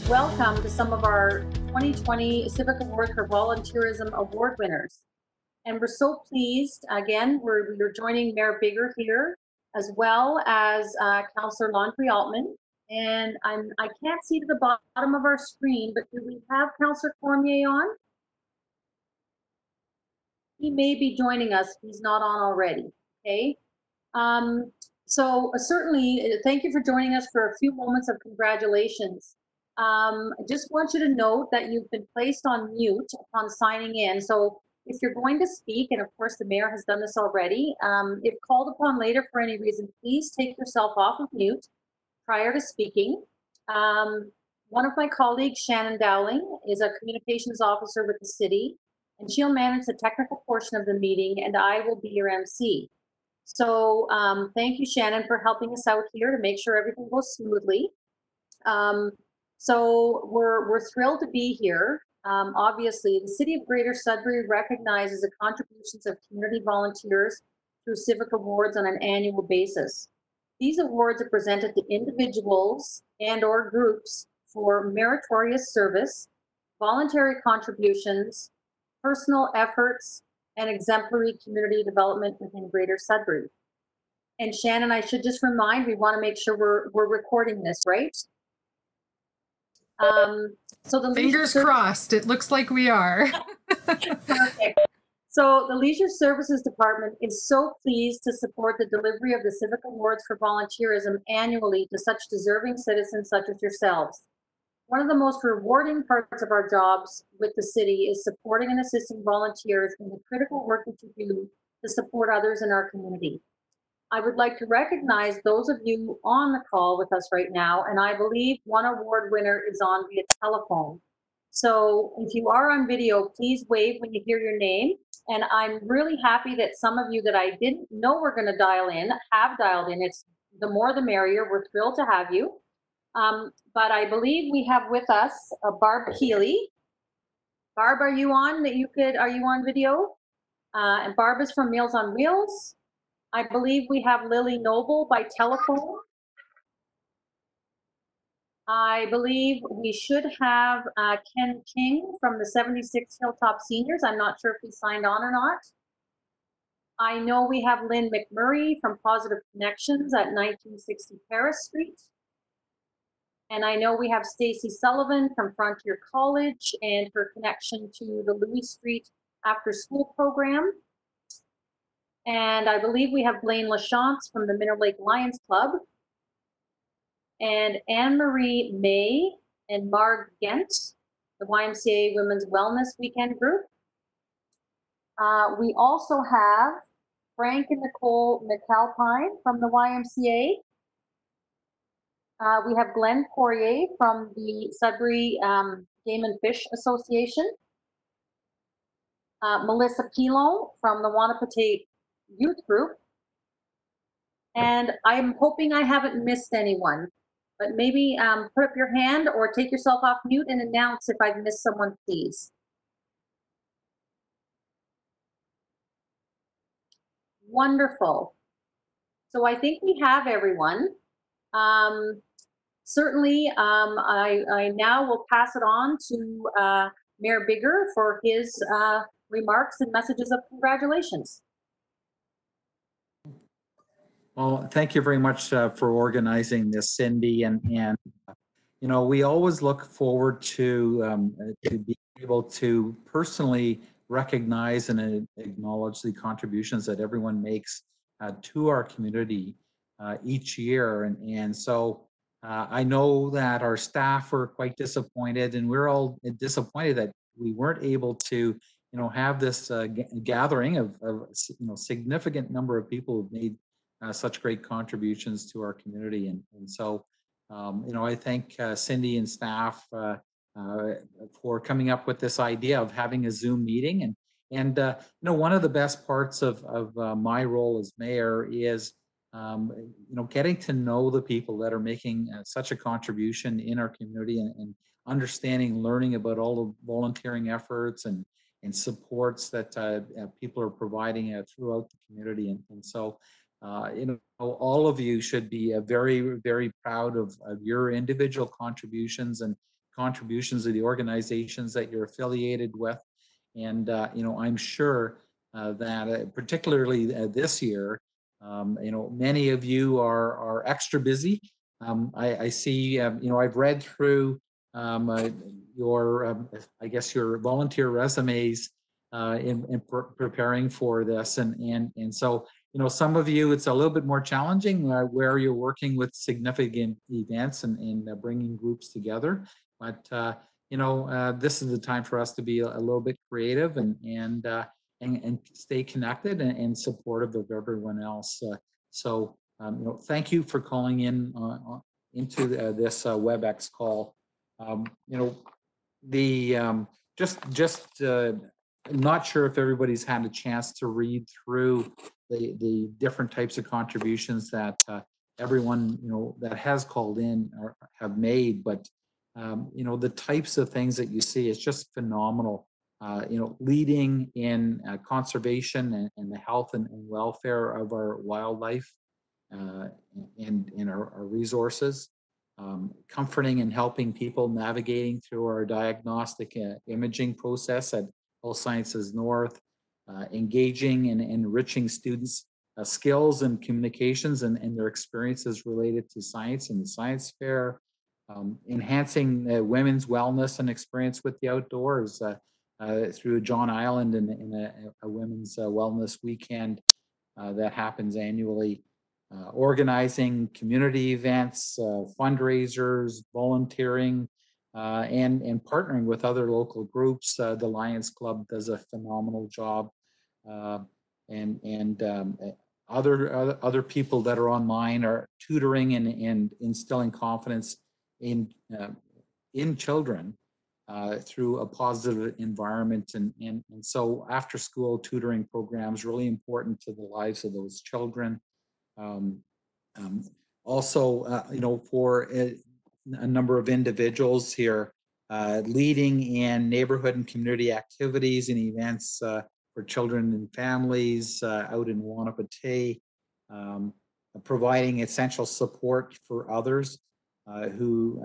welcome to some of our 2020 Civic Awards for Volunteerism Award winners. And we're so pleased, again, we're joining Mayor Bigger here, as well as Councillor Laundry Altman. And I can't see to the bottom of our screen, but do we have Councillor Cormier on? He may be joining us if he's not on already, okay? So certainly, thank you for joining us for a few moments of congratulations. I just want you to note that you've been placed on mute upon signing in. So if you're going to speak, and of course the mayor has done this already, if called upon later for any reason, please take yourself off of mute prior to speaking. One of my colleagues, Shannon Dowling, is a communications officer with the city, and she'll manage the technical portion of the meeting, and I will be your MC. So thank you, Shannon, for helping us out here to make sure everything goes smoothly. So we're thrilled to be here. Obviously, the City of Greater Sudbury recognizes the contributions of community volunteers through Civic Awards on an annual basis. These awards are presented to individuals and/or groups for meritorious service, voluntary contributions, personal efforts, and exemplary community development within Greater Sudbury. And Shannon, I should just remind, we want to make sure we're recording this, right? So the fingers crossed, it looks like we are. Perfect. So the Leisure Services Department is so pleased to support the delivery of the Civic Awards for Volunteerism annually to such deserving citizens such as yourselves. One of the most rewarding parts of our jobs with the city is supporting and assisting volunteers in the critical work that you do to support others in our community. I would like to recognize those of you on the call with us right now, and I believe one award winner is on via telephone. So if you are on video, please wave when you hear your name. And I'm really happy that some of you that I didn't know were going to dial in have dialed in. It's the more the merrier. We're thrilled to have you. But I believe we have with us Barb Keeley. Barb, are you on? Are you on video? And Barb is from Meals on Wheels. I believe we have Lily Noble by telephone. I believe we should have Ken King from the 76 Hilltop Seniors. I'm not sure if he signed on or not. I know we have Lynn McMurray from Positive Connections at 1960 Paris Street. And I know we have Stacy Sullivan from Frontier College and her connection to the Louis Street after school program. And I believe we have Blaine LaChance from the Minter Lake Lions Club. And Anne-Marie May and Marg Gent, the YMCA Women's Wellness Weekend Group. We also have Frank and Nicole McAlpine from the YMCA. We have Glenn Poirier from the Sudbury Game and Fish Association. Melissa Pilon from the Wanapate Youth Group. And I'm hoping I haven't missed anyone, but maybe put up your hand or take yourself off mute and announce if I've missed someone, please. Wonderful. So I think we have everyone. Certainly, I now will pass it on to Mayor Bigger for his remarks and messages of congratulations. Well, thank you very much for organizing this, Cindy. And you know, we always look forward to be able to personally recognize and acknowledge the contributions that everyone makes to our community each year. And so I know that our staff were quite disappointed, and we're all disappointed that we weren't able to, have this gathering of significant number of people who've made such great contributions to our community. And so, I thank Cindy and staff for coming up with this idea of having a Zoom meeting. And one of the best parts of my role as mayor is, getting to know the people that are making such a contribution in our community, and understanding, learning about all the volunteering efforts and supports that people are providing throughout the community. And so, all of you should be very, very proud of your individual contributions and contributions of the organizations that you're affiliated with. And, I'm sure that particularly this year, many of you are extra busy. I see, I've read through your, I guess, your volunteer resumes in preparing for this. And so, some of you, it's a little bit more challenging where you're working with significant events and bringing groups together. But, this is the time for us to be a little bit creative and stay connected and supportive of everyone else. So, thank you for calling in into this WebEx call. Not sure if everybody's had a chance to read through the different types of contributions that everyone that has called in have made, but the types of things that you see is just phenomenal. Leading in conservation and the health and welfare of our wildlife and our resources. Comforting and helping people navigating through our diagnostic imaging process at Health Sciences North, engaging and enriching students' skills and communications and their experiences related to science and the science fair, enhancing women's wellness and experience with the outdoors through John Island and a women's wellness weekend that happens annually. Organizing community events, fundraisers, volunteering, and partnering with other local groups. The Lions Club does a phenomenal job, and other people that are online are tutoring and instilling confidence in children through a positive environment, and so after school tutoring programs really important to the lives of those children. Also, for a number of individuals here, leading in neighborhood and community activities and events for children and families out in Wanapatei, providing essential support for others who,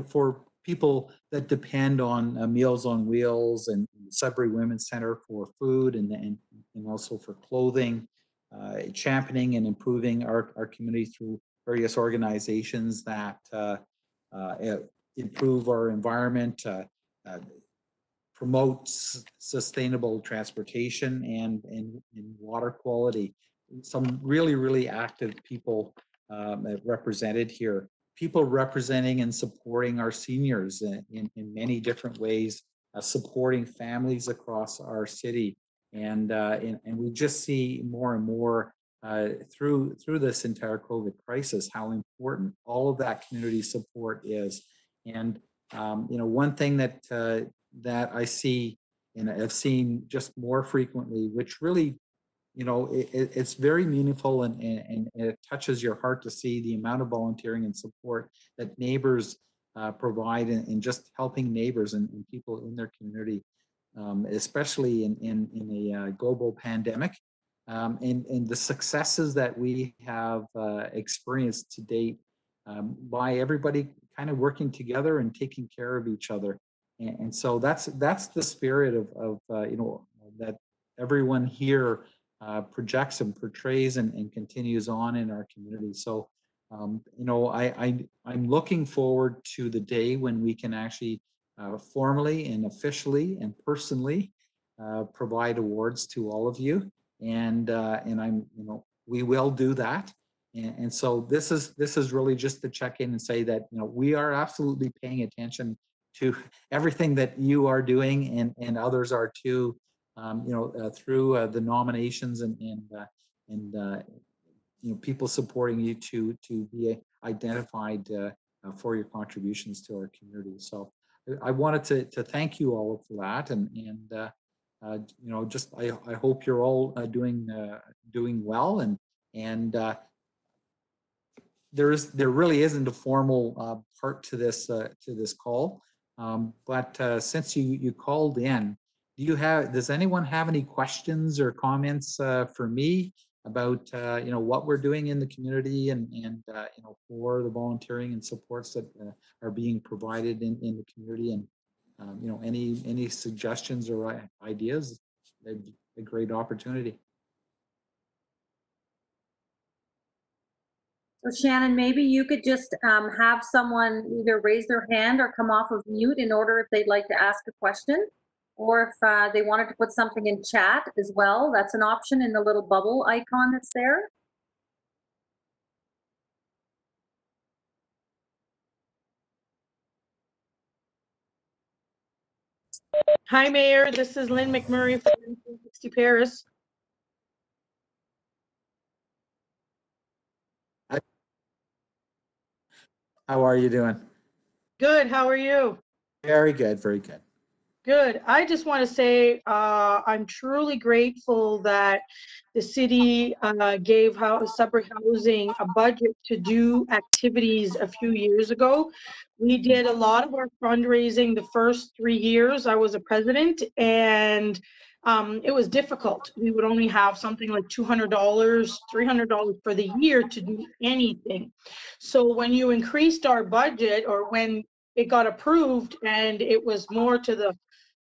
for people that depend on Meals on Wheels and Sudbury Women's Center for food and also for clothing. Championing and improving our community through various organizations that improve our environment, promote sustainable transportation and water quality. Some really active people represented here. People representing and supporting our seniors in many different ways, supporting families across our city. And we just see more and more through this entire COVID crisis how important all of that community support is. And one thing that I see and I've seen just more frequently, which really it's very meaningful and it touches your heart to see the amount of volunteering and support that neighbors provide in just helping neighbors and people in their community. Especially in a global pandemic, and the successes that we have experienced to date by everybody kind of working together and taking care of each other. And so that's the spirit of that everyone here projects and portrays and continues on in our community. So I'm looking forward to the day when we can actually formally and officially and personally provide awards to all of you, and we will do that. And so this is really just to check in and say that we are absolutely paying attention to everything that you are doing and others are too, through the nominations and people supporting you to be identified for your contributions to our community. So I wanted to thank you all for that, and just I hope you're all doing well, and there really isn't a formal part to this call, but since you called in, does anyone have any questions or comments for me about what we're doing in the community and for the volunteering and supports that are being provided in the community, and any suggestions or ideas, they'd be a great opportunity. So Shannon, maybe you could just have someone either raise their hand or come off of mute in order if they'd like to ask a question, or if they wanted to put something in chat as well. That's an option in the little bubble icon that's there. Hi, Mayor. This is Lynn McMurray from 1960 Paris. How are you doing? Good. How are you? Very good, very good. Good. I just want to say I'm truly grateful that the city gave Sudbury Housing a budget to do activities a few years ago. We did a lot of our fundraising the first 3 years I was a president, and it was difficult. We would only have something like $200, $300 for the year to do anything. So when you increased our budget, or when it got approved and it was more to the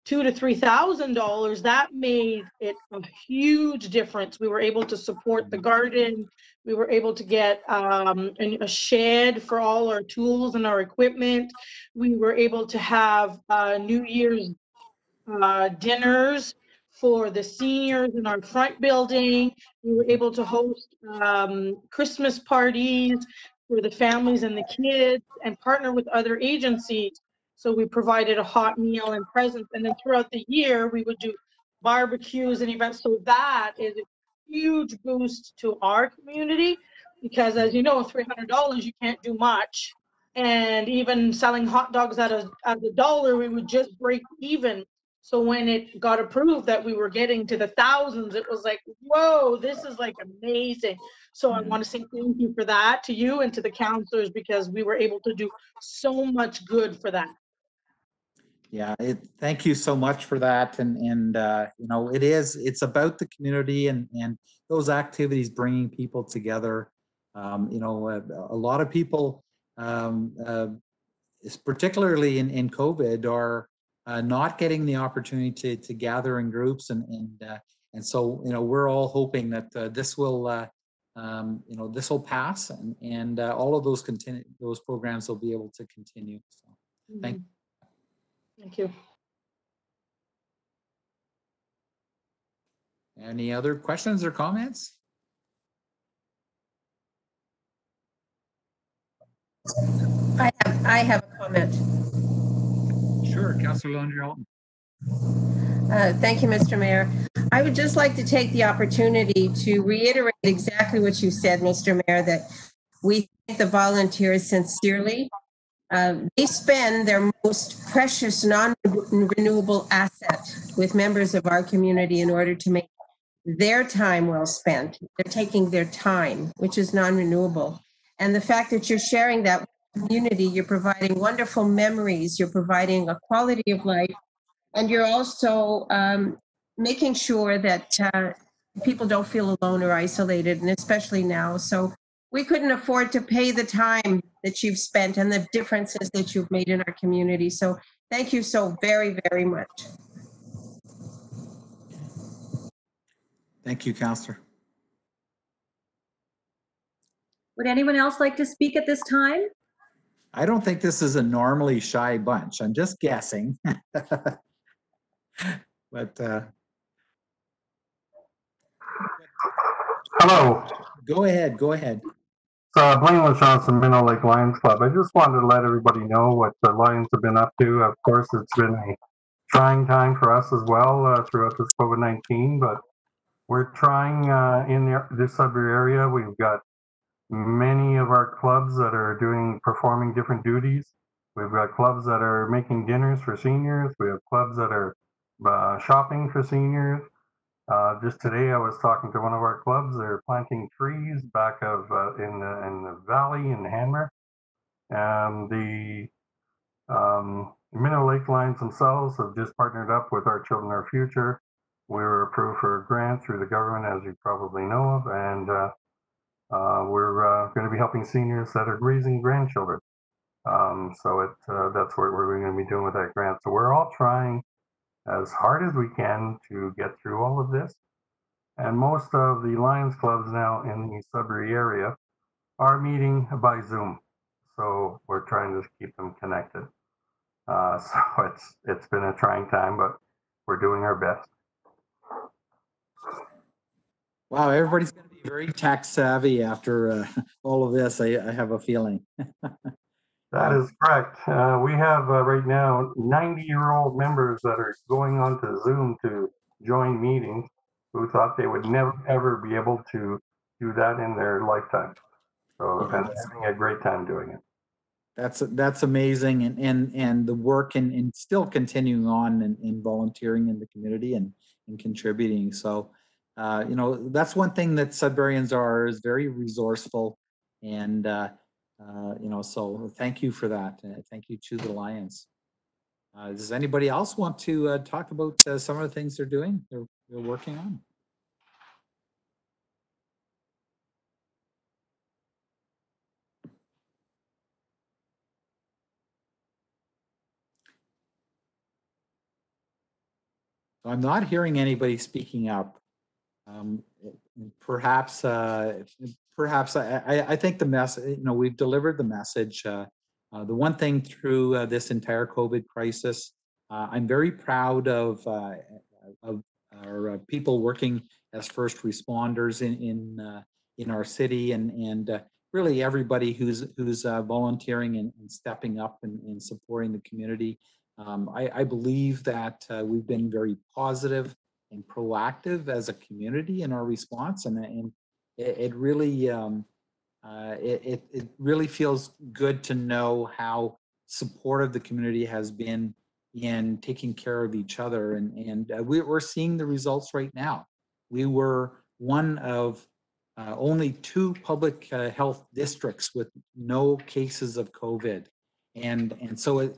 $2,000 to $3,000, that made it a huge difference. We were able to support the garden. We were able to get a shed for all our tools and our equipment. We were able to have New Year's dinners for the seniors in our front building. We were able to host Christmas parties for the families and the kids, and partner with other agencies. So we provided a hot meal and presents, and then throughout the year we would do barbecues and events. So that is a huge boost to our community, because as you know, $300 you can't do much, and even selling hot dogs at a dollar, we would just break even. So when it got approved that we were getting to the thousands, it was like, whoa, this is like amazing. So I want to say thank you for that to you and to the counselors, because we were able to do so much good for that. Yeah, thank you so much for that. And it's about the community and those activities bringing people together. A lot of people, particularly in COVID, are not getting the opportunity to gather in groups, and so we're all hoping that this will pass, and all of those programs will be able to continue. So thank you. Any other questions or comments? I have a comment. Sure, Councillor Landry-Alton. Thank you, Mr. Mayor. I would just like to take the opportunity to reiterate exactly what you said, Mr. Mayor, that we thank the volunteers sincerely. They spend their most precious non-renewable asset with members of our community in order to make their time well spent. They're taking their time, which is non-renewable. And the fact that you're sharing that with the community, you're providing wonderful memories, you're providing a quality of life, and you're also making sure that people don't feel alone or isolated, and especially now. So we couldn't afford to pay the time that you've spent and the differences that you've made in our community. So thank you so very, very much. Thank you, Councillor. Would anyone else like to speak at this time? I don't think this is a normally shy bunch. I'm just guessing. But hello. Go ahead. So Blaine LaChanson, Minnow Lake Lions Club. I just wanted to let everybody know what the Lions have been up to. Of course, it's been a trying time for us as well throughout this COVID-19, but we're trying in this Sudbury area. We've got many of our clubs that are performing different duties. We've got clubs that are making dinners for seniors. We have clubs that are shopping for seniors. Just today, I was talking to one of our clubs. They're planting trees back in the valley in Hanmer. The Minnow Lake Lions themselves have just partnered up with Our Children, Our Future, we were approved for a grant through the government, as you probably know of, and we're going to be helping seniors that are raising grandchildren. That's what we're going to be doing with that grant. So we're all trying as hard as we can to get through all of this. And most of the Lions clubs now in the Sudbury area are meeting by Zoom. So we're trying to keep them connected. So it's been a trying time, but we're doing our best. Wow, everybody's going to be very tech savvy after all of this, I have a feeling. That is correct. We have right now 90-year-old members that are going onto Zoom to join meetings who thought they would never, ever be able to do that in their lifetime. So, Yeah, and having a great time doing it. That's amazing, and the work and still continuing on in volunteering in the community and contributing. So, you know, that's one thing that Sudburyans are, is very resourceful, and you know, so thank you for that. Thank you to the Lions. Does anybody else want to talk about some of the things they're doing, they're working on? I'm not hearing anybody speaking up. Perhaps I think the message, you know, we've delivered the message. The one thing through this entire COVID crisis, I'm very proud of our people working as first responders in our city, and really everybody who's volunteering and stepping up and supporting the community. I believe that we've been very positive and proactive as a community in our response, and it really it really feels good to know how supportive the community has been in taking care of each other, and we're seeing the results right now. We were one of only 2 public health districts with no cases of COVID, and so it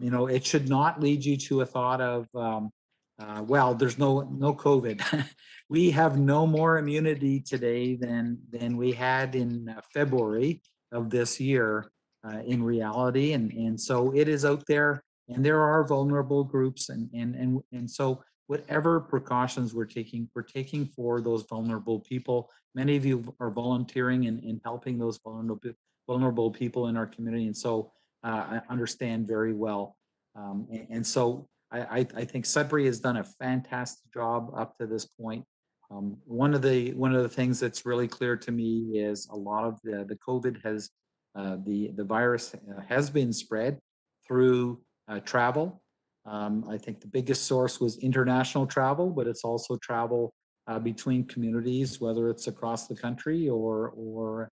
you know, it should not lead you to a thought of well, there's no COVID. We have no more immunity today than we had in February of this year in reality, and so it is out there, and there are vulnerable groups, and so whatever precautions we're taking for those vulnerable people. Many of you are volunteering and helping those vulnerable people in our community, and so I understand very well. And so I think Sudbury has done a fantastic job up to this point. One of the things that's really clear to me is a lot of the COVID has the virus has been spread through travel. I think the biggest source was international travel, but it's also travel between communities, whether it's across the country or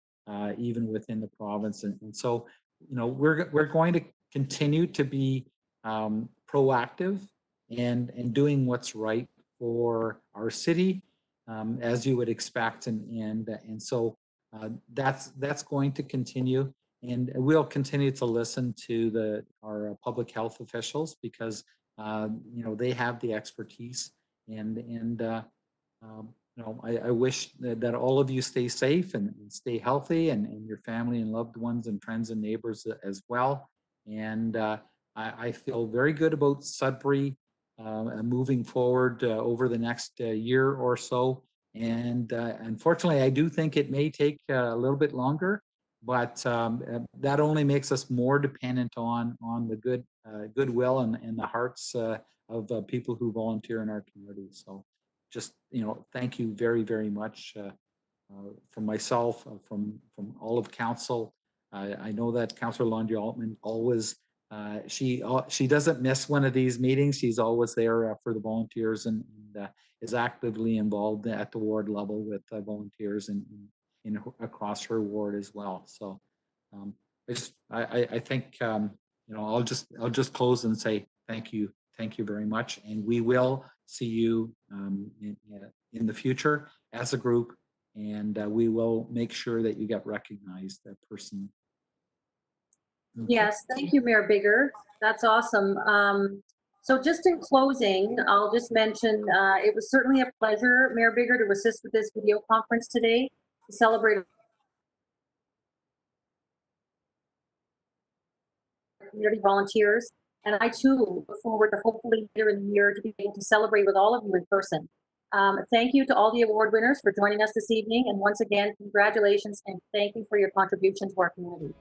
even within the province. And so, you know, we're going to continue to be proactive and doing what's right for our city, as you would expect, and so that's going to continue, and we'll continue to listen to our public health officials, because you know, they have the expertise, and you know, I wish that all of you stay safe and stay healthy, and your family and loved ones and friends and neighbors as well. And I feel very good about Sudbury moving forward over the next year or so. And unfortunately, I do think it may take a little bit longer, but that only makes us more dependent on the goodwill and the hearts of people who volunteer in our community. So just, you know, thank you very, very much from myself, from all of council. I know that Councillor Landry Altman always, she doesn't miss one of these meetings. She's always there for the volunteers, and is actively involved at the ward level with volunteers and in across her ward as well. So I think you know, I'll just close and say thank you very much, and we will see you in the future as a group, and we will make sure that you get recognized, that person. Yes, thank you, Mayor Bigger. That's awesome. So just in closing, I'll just mention, it was certainly a pleasure, Mayor Bigger, to assist with this video conference today to celebrate community volunteers. And I too look forward to hopefully later in the year to be able to celebrate with all of you in person. Thank you to all the award winners for joining us this evening. And once again, congratulations and thank you for your contribution to our community.